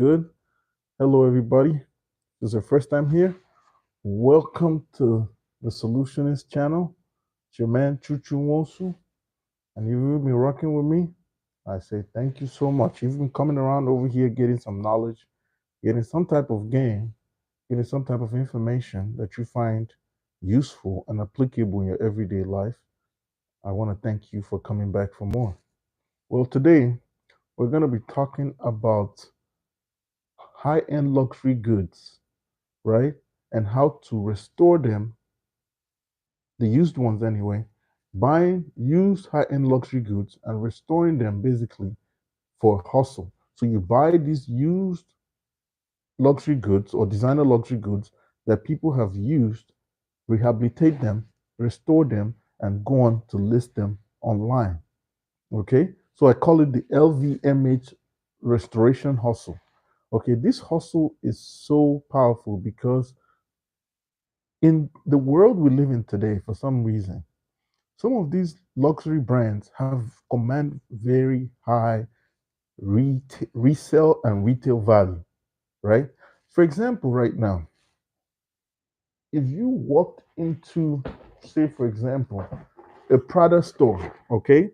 good? Hello, everybody. This is your first time here. Welcome to the Solutionist channel. It's your man, ChukwumaijemNwosu. And you've been rocking with me. I say thank you so much. You've been coming around over here getting some knowledge, getting some type of gain, getting some type of information that you find useful and applicable in your everyday life. I want to thank you for coming back for more. Well, today we're going to be talking about high-end luxury goods, right? And how to restore them, the used ones anyway, buying used high-end luxury goods and restoring them basically for hustle. So you buy these used luxury goods or designer luxury goods that people have used, rehabilitate them, restore them, and go on to list them online. Okay, so I call it the LVMH restoration hustle. Okay, this hustle is so powerful because in the world we live in today, for some reason, some of these luxury brands have command very high resale and retail value, right? For example, right now, if you walked into, say, for example, a Prada store, okay?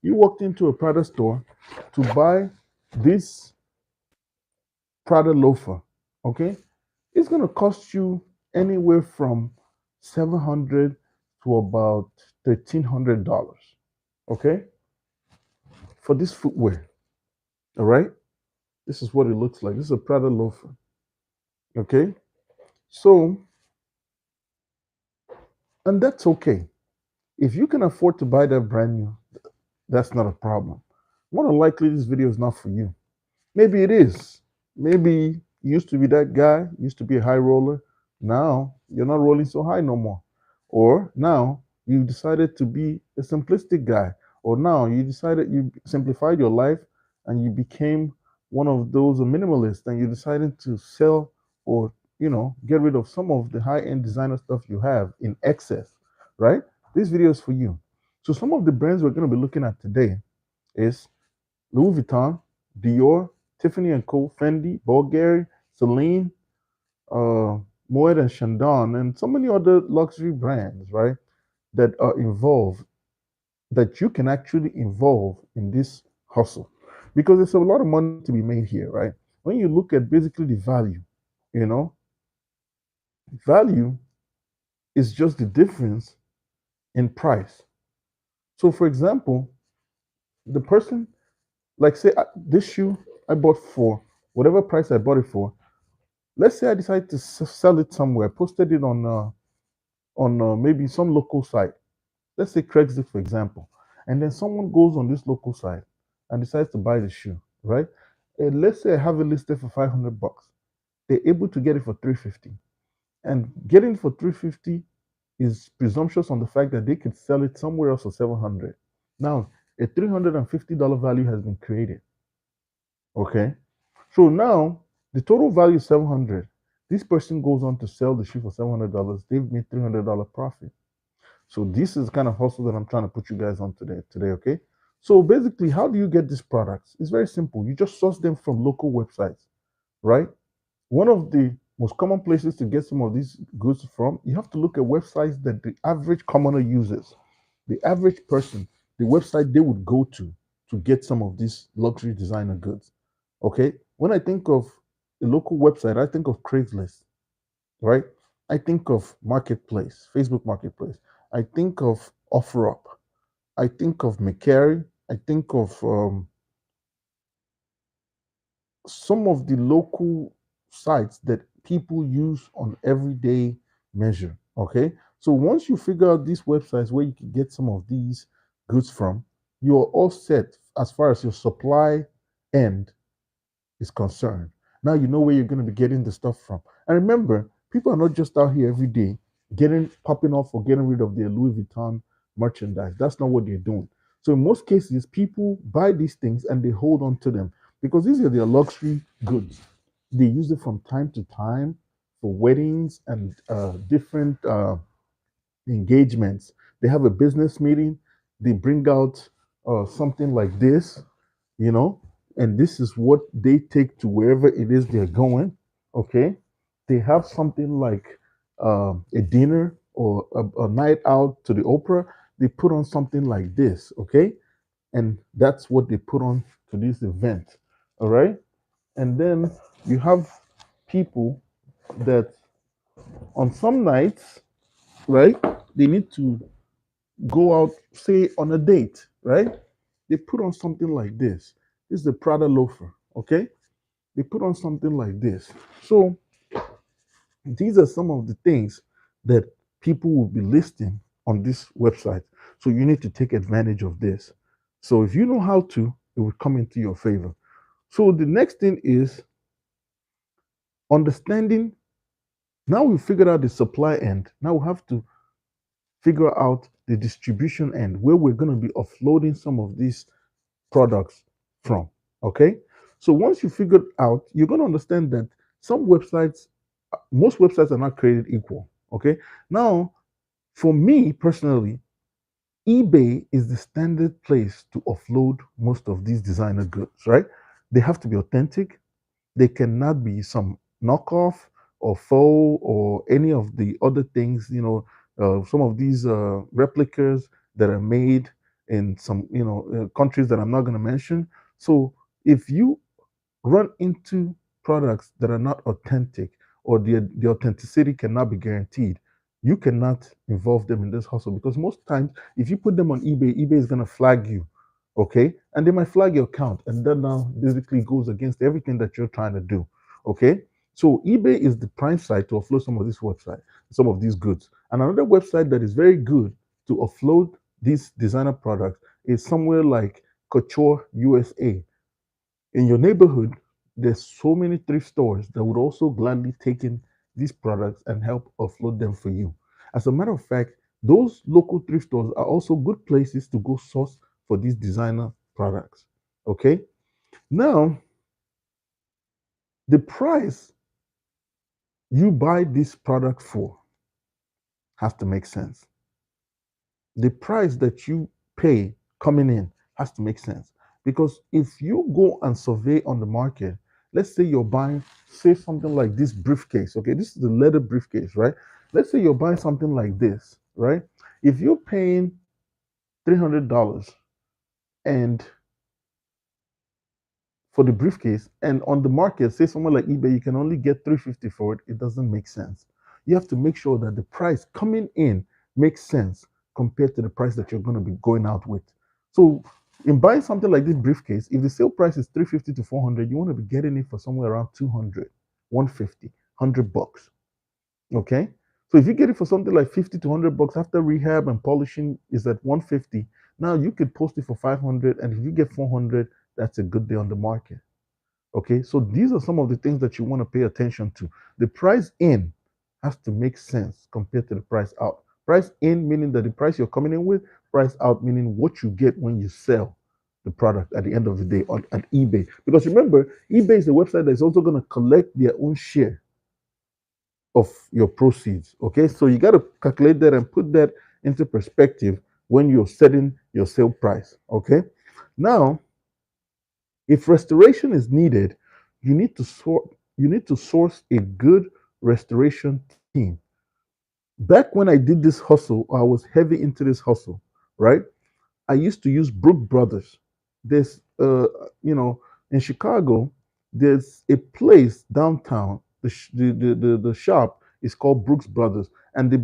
You walked into a Prada store to buy this Prada loafer, okay? It's going to cost you anywhere from 700 to about $1,300, okay? For this footwear, all right? This is what it looks like. This is a Prada loafer, okay? So, and that's okay. If you can afford to buy that brand new, that's not a problem. More than likely, this video is not for you. Maybe it is. Maybe you used to be that guy, used to be a high roller. Now you're not rolling so high no more. Or now you decided to be a simplistic guy. Or now you decided you simplified your life and you became one of those minimalists and you decided to sell or get rid of some of the high-end designer stuff you have in excess, right? This video is for you. So some of the brands we're going to be looking at today is Louis Vuitton, Dior, Tiffany and Co, Fendi, Bulgari, Celine, Moet and Chandon, and so many other luxury brands, right, that are involved, that you can actually involve in this hustle. Because there's a lot of money to be made here, right? When you look at basically the value, you know, value is just the difference in price. So, for example, the person, like, say, this shoe I bought for whatever price I bought it for. Let's say I decide to sell it somewhere, posted it on maybe some local site. Let's say Craigslist, for example, and then someone goes on this local site and decides to buy the shoe, right? And let's say I have it listed for $500. They're able to get it for 350, and getting it for 350 is presumptuous on the fact that they could sell it somewhere else for 700. Now, a $350 value has been created. Okay, so now the total value is 700. This person goes on to sell the shoe for $700. They've made $300 profit. So this is the kind of hustle that I'm trying to put you guys on today, okay? So basically, how do you get these products? It's very simple. You just source them from local websites, right? One of the most common places to get some of these goods from, you have to look at websites that the average commoner uses. The average person, the website they would go to get some of these luxury designer goods. Okay? When I think of a local website, I think of Craigslist, right? I think of Marketplace, Facebook Marketplace. I think of OfferUp. I think of McCary. I think of some of the local sites that people use on everyday measure. Okay. So once you figure out these websites where you can get some of these goods from, you're all set as far as your supply end is concerned. Now you know where you're going to be getting the stuff from. And remember, people are not just out here every day popping off or getting rid of their Louis Vuitton merchandise. That's not what they're doing. So in most cases, people buy these things and they hold on to them because these are their luxury goods. They use it from time to time for weddings and different engagements. They have a business meeting, they bring out something like this, you know, and this is what they take to wherever it is they're going. Okay, they have something like a dinner or a night out to the opera. They put on something like this. Okay, and that's what they put on to this event. All right, and then you have people that on some nights, right, they need to go out, say on a date, right? They put on something like this. This is the Prada loafer, okay? They put on something like this. So these are some of the things that people will be listing on this website. So you need to take advantage of this. So if you know how to, it will come into your favor. So the next thing is understanding. Now we figured out the supply end. Now we have to figure out the distribution end where we're going to be offloading some of these products from. Okay. So once you figure it out, you're going to understand that some websites, most websites are not created equal. Okay. Now, for me personally, eBay is the standard place to offload most of these designer goods, right? They have to be authentic. They cannot be some knockoff or faux or any of the other things, some of these replicas that are made in some, countries that I'm not going to mention. So if you run into products that are not authentic or the authenticity cannot be guaranteed, you cannot involve them in this hustle because most times if you put them on eBay, eBay is going to flag you, okay? And they might flag your account, and that now basically goes against everything that you're trying to do, okay? So eBay is the prime site to offload some of this website, some of these goods. And another website that is very good to offload these designer products is somewhere like Couture USA. In your neighborhood, there's so many thrift stores that would also gladly take in these products and help offload them for you. As a matter of fact, those local thrift stores are also good places to go source for these designer products. Okay? Now, the price you buy this product for has to make sense. The price that you pay coming in has to make sense. Because if you go and survey on the market, let's say you're buying, say something like this briefcase, okay? This is the leather briefcase, right? Let's say you're buying something like this, right? If you're paying $300 and for the briefcase, and on the market, say somewhere like eBay, you can only get 350 for it, it doesn't make sense. You have to make sure that the price coming in makes sense compared to the price that you're going to be going out with. So in buying something like this briefcase, if the sale price is 350 to 400, you want to be getting it for somewhere around 200, 150, 100 bucks. Okay? So if you get it for something like 50 to 100 bucks after rehab and polishing is at 150, now you could post it for 500, and if you get 400, that's a good day on the market. Okay, so these are some of the things that you want to pay attention to. The price in has to make sense compared to the price out. Price in meaning that the price you're coming in with, price out meaning what you get when you sell the product at the end of the day on at eBay. Because remember, eBay is a website that's also going to collect their own share of your proceeds. Okay, so you got to calculate that and put that into perspective when you're setting your sale price. Okay, now if restoration is needed, you need to source a good restoration team. Back when I did this hustle, I was heavy into this hustle, right? I used to use Brook Brothers. There's in Chicago, there's a place downtown. The shop is called Brooks Brothers, and they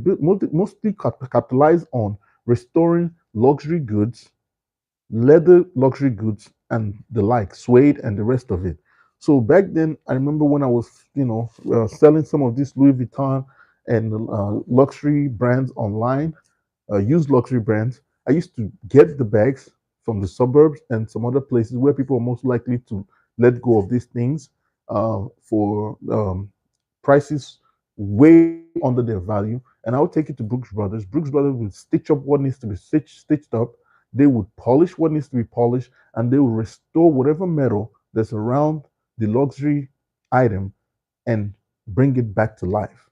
mostly capitalize on restoring luxury goods, leather luxury goods and the like, suede and the rest of it. So back then, I remember when I was, selling some of these Louis Vuitton and luxury brands online, used luxury brands. I used to get the bags from the suburbs and some other places where people are most likely to let go of these things for prices way under their value. And I would take it to Brooks Brothers. Brooks Brothers would stitch up what needs to be stitched up. They would polish what needs to be polished, and they will restore whatever metal that's around the luxury item and bring it back to life.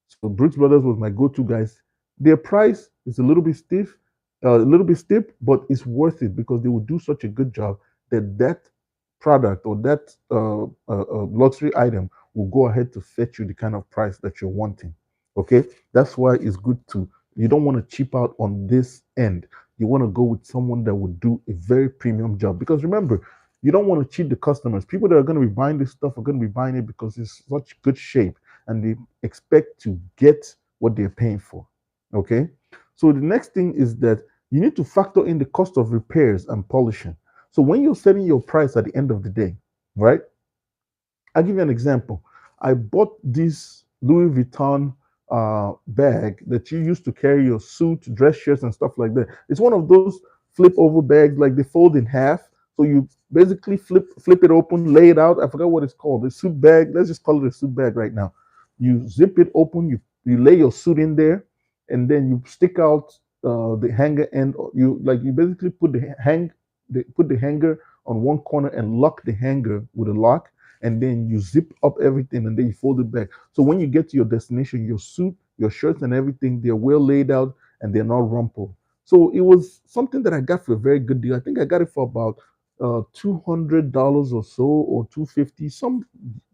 So Brooks Brothers was my go-to guys. Their price is a little bit steep, but it's worth it because they will do such a good job that product or that luxury item will go ahead to fetch you the kind of price that you're wanting. Okay, that's why it's good to, you don't want to cheap out on this end. You want to go with someone that would do a very premium job, because remember, you don't want to cheat the customers. People that are going to be buying this stuff are going to be buying it because it's such good shape and they expect to get what they're paying for. Okay, so the next thing is that you need to factor in the cost of repairs and polishing. So when you're setting your price at the end of the day, right? I'll give you an example. I bought this Louis Vuitton bag that you use to carry your suit, dress shirts, and stuff like that. It's one of those flip over bags, like they fold in half. So you basically flip it open, lay it out. I forgot what it's called. A suit bag. Let's just call it a suit bag right now. You zip it open. You lay your suit in there, and then you stick out the hanger end. You basically put put the hanger on one corner and lock the hanger with a lock, and then you zip up everything and then you fold it back. So when you get to your destination, your suit, your shirts, and everything, they're well laid out and they're not rumpled. So it was something that I got for a very good deal. I think I got it for about $200 or so, or 250, some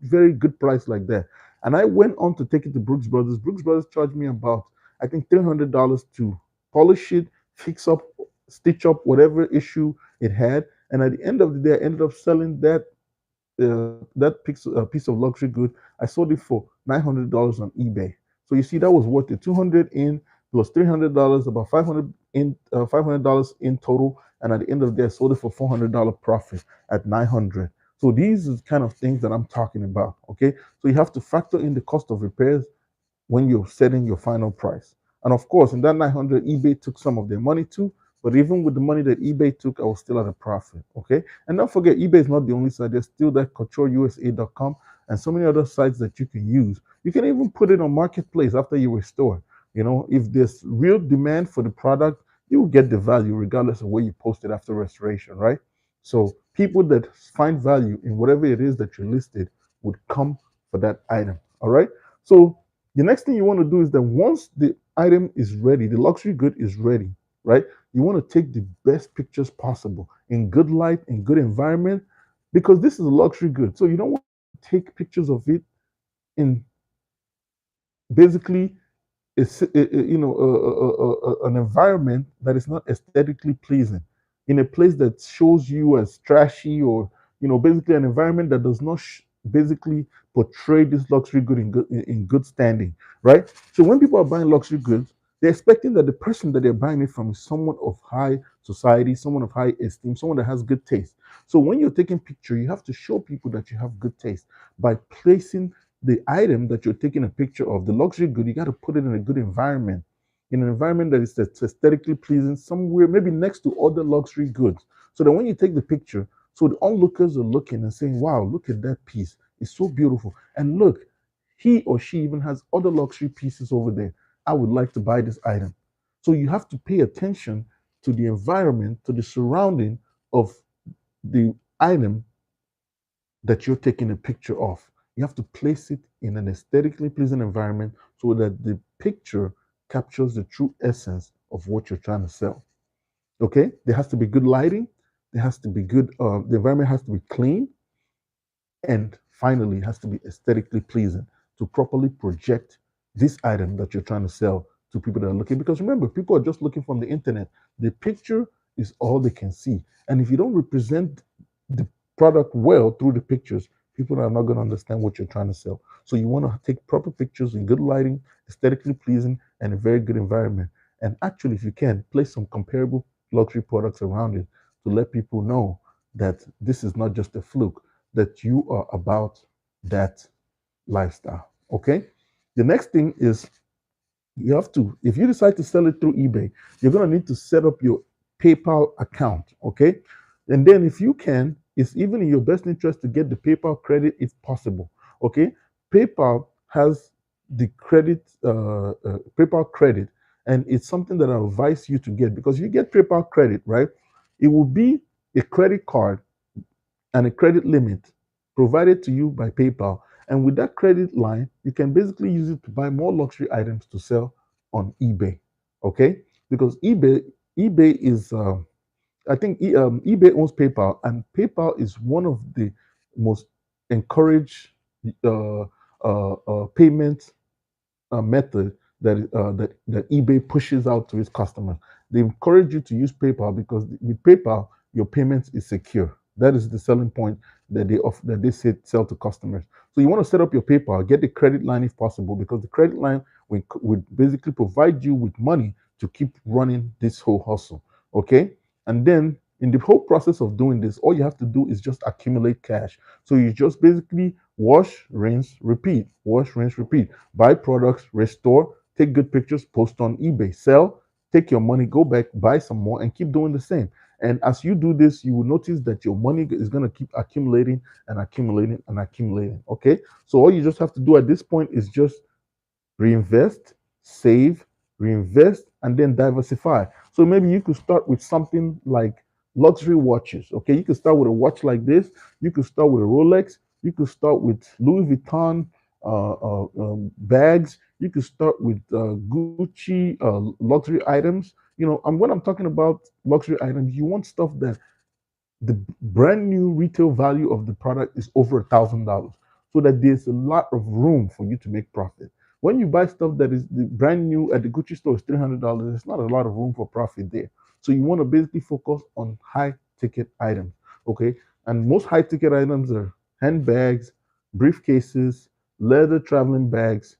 very good price like that. And I went on to take it to Brooks Brothers. Brooks Brothers charged me about, I think, $300 to polish it, fix up, stitch up whatever issue it had. And at the end of the day, I ended up selling piece of luxury good. I sold it for $900 on eBay. So you see, that was worth it. 200 in plus $300, about 500 in, $500 in total. And at the end of the day, I sold it for $400 profit at 900. So these are the kind of things that I'm talking about. Okay, so you have to factor in the cost of repairs when you're setting your final price. And of course, in that 900, eBay took some of their money too. But even with the money that eBay took, I was still at a profit. Okay. And don't forget, eBay is not the only site. There's still that coutureusa.com and so many other sites that you can use. You can even put it on Marketplace after you restore. You know, if there's real demand for the product, you will get the value regardless of where you post it after restoration, right? So people that find value in whatever it is that you listed would come for that item. All right. So the next thing you want to do is that once the item is ready, the luxury good is ready, right? You want to take the best pictures possible in good light, in good environment, because this is a luxury good. So you don't want to take pictures of it in basically an environment that is not aesthetically pleasing, in a place that shows you as trashy, or basically an environment that does not basically portray this luxury good in good standing, right? So when people are buying luxury goods, they're expecting that the person that they're buying it from is someone of high society, someone of high esteem, someone that has good taste. So when you're taking picture, you have to show people that you have good taste by placing the item that you're taking a picture of, the luxury good. You got to put it in a good environment, in an environment that is aesthetically pleasing, somewhere maybe next to other luxury goods. So that when you take the picture, so the onlookers are looking and saying, wow, look at that piece. It's so beautiful. And look, he or she even has other luxury pieces over there. I would like to buy this item. So you have to pay attention to the environment, to the surrounding of the item that you're taking a picture of. You have to place it in an aesthetically pleasing environment so that the picture captures the true essence of what you're trying to sell. Okay? There has to be good lighting. There has to be good, the environment has to be clean. And finally, it has to be aesthetically pleasing to properly project this item that you're trying to sell to people that are looking. Because remember, people are just looking from the internet. The picture is all they can see. And if you don't represent the product well through the pictures, people are not going to understand what you're trying to sell. So you want to take proper pictures in good lighting, aesthetically pleasing, and a very good environment. And actually, if you can, place some comparable luxury products around it to let people know that this is not just a fluke, that you are about that lifestyle. Okay. The next thing is, you have to, if you decide to sell it through eBay, you're going to need to set up your PayPal account. Okay. And then, if you can, it's even in your best interest to get the PayPal credit if possible. Okay. PayPal has the PayPal credit, and it's something that I advise you to get, because you get PayPal credit, right? It will be a credit card and a credit limit provided to you by PayPal. And with that credit line, you can basically use it to buy more luxury items to sell on eBay. Okay, because eBay is I think eBay owns PayPal, and PayPal is one of the most encouraged uh, payment method that eBay pushes out to its customers. They encourage you to use PayPal because with PayPal your payments is secure. That is the selling point that they offer, that they sell to customers. So you want to set up your PayPal, get the credit line if possible, because the credit line will basically provide you with money to keep running this whole hustle. Okay, and then in the whole process of doing this, all you have to do is just accumulate cash. So you just basically wash, rinse, repeat, wash, rinse, repeat. Buy products, restore, take good pictures, post on eBay, sell, take your money, go back, buy some more, and keep doing the same. And as you do this, you will notice that your money is going to keep accumulating and accumulating and accumulating. Okay. So all you just have to do at this point is just reinvest, save, reinvest, and then diversify. So maybe you could start with something like luxury watches. Okay, you could start with a watch like this. You could start with a Rolex. You could start with Louis Vuitton bags. You could start with Gucci luxury items. And when I'm talking about luxury items, you want stuff that the brand new retail value of the product is over $1,000, so that there's a lot of room for you to make profit. When you buy stuff that is the brand new at the Gucci store is $300, there's not a lot of room for profit there. So you want to basically focus on high ticket items. Okay, and most high ticket items are handbags, briefcases, leather traveling bags,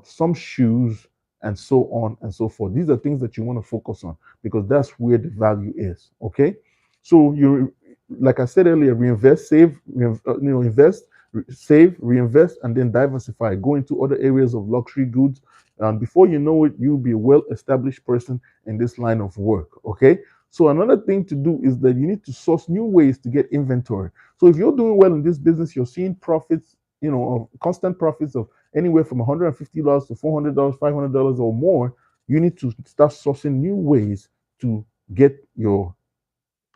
some shoes, and so on and so forth. These are things that you want to focus on because that's where the value is. Okay, so you, like I said earlier, reinvest, save, invest, save, reinvest, and then diversify. Go into other areas of luxury goods. Before you know it, you'll be a well-established person in this line of work. Okay. So another thing to do is that you need to source new ways to get inventory. So if you're doing well in this business, you're seeing profits, of constant profits of anywhere from $150 to $400, $500 or more. You need to start sourcing new ways to get your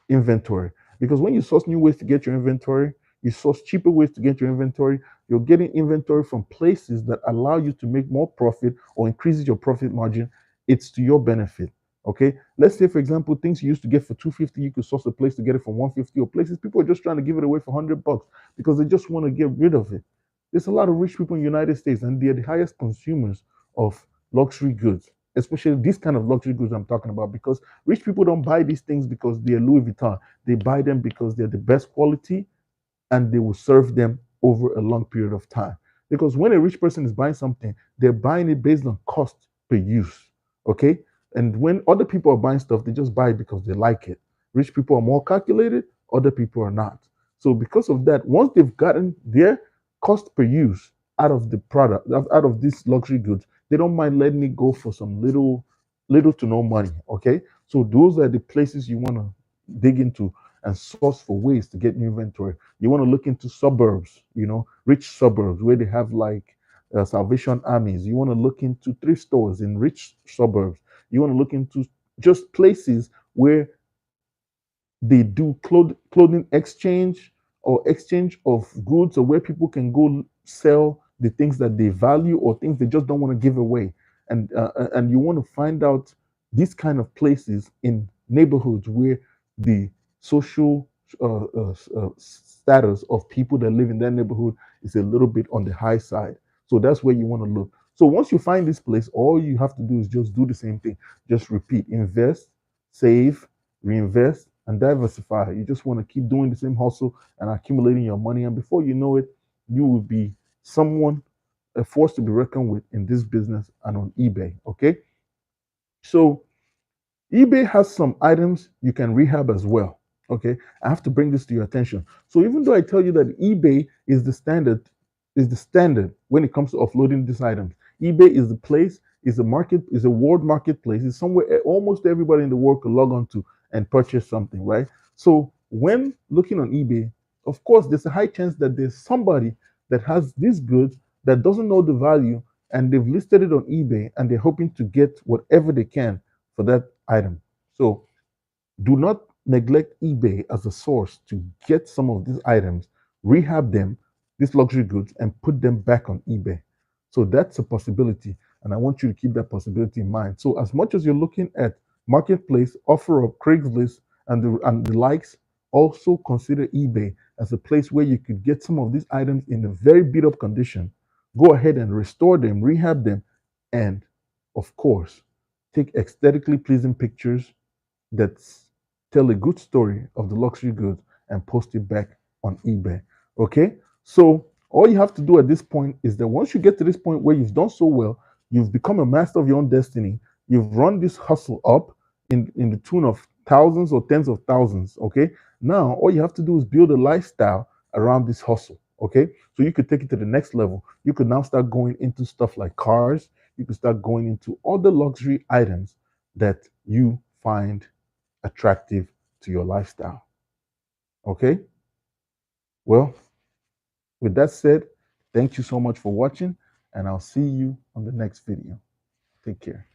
inventory. Because when you source new ways to get your inventory, you source cheaper ways to get your inventory, you're getting inventory from places that allow you to make more profit or increases your profit margin. It's to your benefit. Okay. Let's say, for example, things you used to get for 250, you could source a place to get it for 150, or places people are just trying to give it away for $100 because they just want to get rid of it. There's a lot of rich people in the United States, and they're the highest consumers of luxury goods, especially this kind of luxury goods I'm talking about, because rich people don't buy these things because they're Louis Vuitton. They buy them because they're the best quality and they will serve them over a long period of time. Because when a rich person is buying something, they're buying it based on cost per use. Okay? And when other people are buying stuff, they just buy it because they like it. Rich people are more calculated, other people are not. So because of that, once they've gotten their cost per use out of the product, out of these luxury goods, they don't mind letting it go for some little to no money. Okay. So those are the places you want to dig into and source for ways to get new inventory. You want to look into suburbs, rich suburbs where they have like Salvation Armies. You want to look into thrift stores in rich suburbs. You want to look into just places where they do clothing exchange or exchange of goods, or where people can go sell the things that they value or things they just don't want to give away. And you want to find out these kind of places in neighborhoods where the social status of people that live in that neighborhood is a little bit on the high side. So that's where you want to look. So once you find this place, all you have to do is just do the same thing. Just repeat: invest, save, reinvest, and diversify. You just want to keep doing the same hustle and accumulating your money. And before you know it, you will be someone, a force to be reckoned with in this business and on eBay. Okay. So eBay has some items you can rehab as well. Okay, I have to bring this to your attention. So even though I tell you that eBay is the standard when it comes to offloading these items, eBay is the place, is a market, is a world marketplace. It's somewhere almost everybody in the world can log on to and purchase something, right? So when looking on eBay, of course, there's a high chance that there's somebody that has these goods that doesn't know the value, and they've listed it on eBay and they're hoping to get whatever they can for that item. So do not neglect eBay as a source to get some of these items, rehab them, these luxury goods, and put them back on eBay. So that's a possibility. And I want you to keep that possibility in mind. So as much as you're looking at Marketplace, OfferUp, Craigslist, and the likes, also consider eBay as a place where you could get some of these items in a very beat up condition, go ahead and restore them, rehab them, and of course, take aesthetically pleasing pictures that tell a good story of the luxury goods and post it back on eBay. Okay? So all you have to do at this point is that once you get to this point where you've done so well, you've become a master of your own destiny, you've run this hustle up in the tune of thousands or tens of thousands. Okay? Now all you have to do is build a lifestyle around this hustle. Okay? So you could take it to the next level. You could now start going into stuff like cars. You could start going into other luxury items that you find attractive to your lifestyle. Okay? Well, with that said, thank you so much for watching, and I'll see you on the next video. Take care.